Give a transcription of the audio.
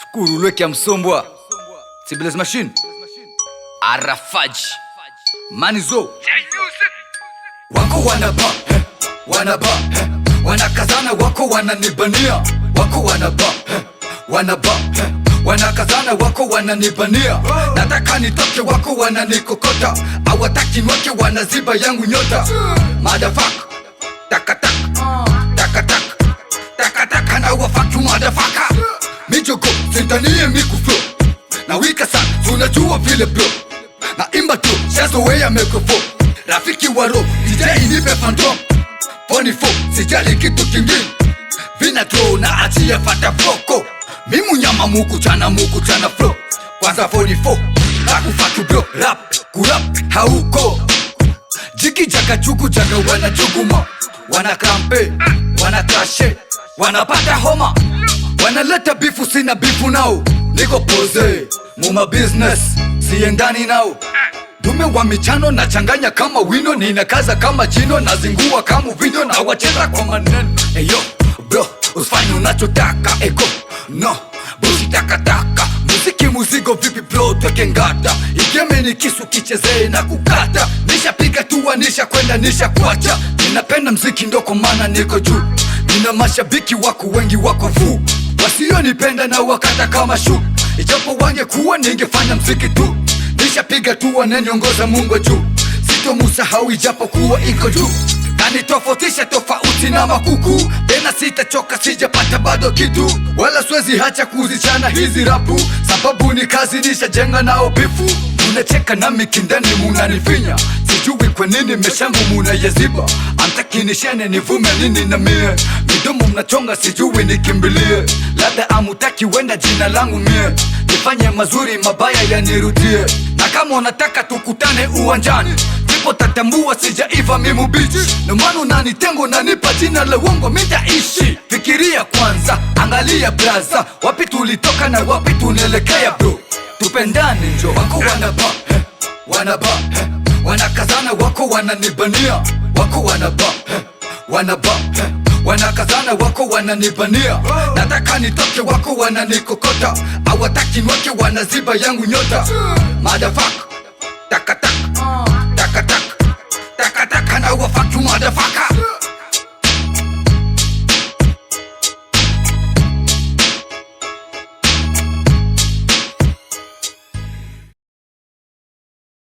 Shukuru lweke msombwa Sibilez Machine Arafaj Manizo wako wanaba wanakazana, wako wananibania, wako wanaba wanakazana, wako wananibania. Nataka nitoke, wako wananikokota, hawataki nweke, wanaziba yangu nyota. Motherfucker, takataka na wafuck you motherfucker. Mijogo sintanie miku flow na wika sana, tunajua vile bro. Na imba tu shazo weya microphone, rafiki waro DJ nipe phantom 44, sijali kitu kingine. Vina draw na achia fata foko, mimu nyama muku chana flow. Kwanza 44 nakufatu bro, rap kurap hauko. Jiki jaka chuku jaka wana chukuma, wana krampe, wana trashe, wanapata homa, wanaleta bifu, sina bifu nao. Niko pose muma business, siendani nao. Dume wa michano na changanya kama wino, ninakaza kama chino, na zingua kama video, na wacheza kwa maneno. Eyo bro, usifanye unachotaka ego, no busi takataka. Muziki muzigo vipi bro, tweke ngata. Ikeme ni kisu kichezee na kukata. Nisha piga tuwa, nisha kwenda, nisha kuacha. Ninapenda mziki ndoko mana niko juu. Nina mashabiki wako wengi, wako fu wasio nipenda na wakata kama shu. Ijapo wange kuwa ningefanya mziki tu. Nisha piga tuwa neniongoza Mungu juu. Sito musahau ijapo kuwa iko juu. Kani tofautisha tofauti na makuku. Tena sitachoka, sijapata bado kitu. Wala swezi hacha kuzichana hizi rapu, sababu ni kazi nisha jenga nao bifu. Unacheka na mikindani munanifinya, sijui kwa nini meshangu munayaziba. Amtaki nishene nivume nini na mie, midomo mnachonga sijui nikimbilie. Labda amutaki wenda jina langu mie, nifanye mazuri mabaya yanirudie. Na kama unataka tukutane uwanjani, ndipo tatambua sijaiva mimu bichi. Nomanu unanitengo nanipa jina la uongo, mitaishi. Fikiria kwanza, angalia braza, wapi tulitoka na wapi tunelekea bro. Tupendane njo, wako wanaba wanakazana, wako wananibania, wako wanakazana, wako wananibania. Nataka nitoke, wako wananikokota, hawataki nweke, wanaziba yangu nyota. Motherfucker, takataka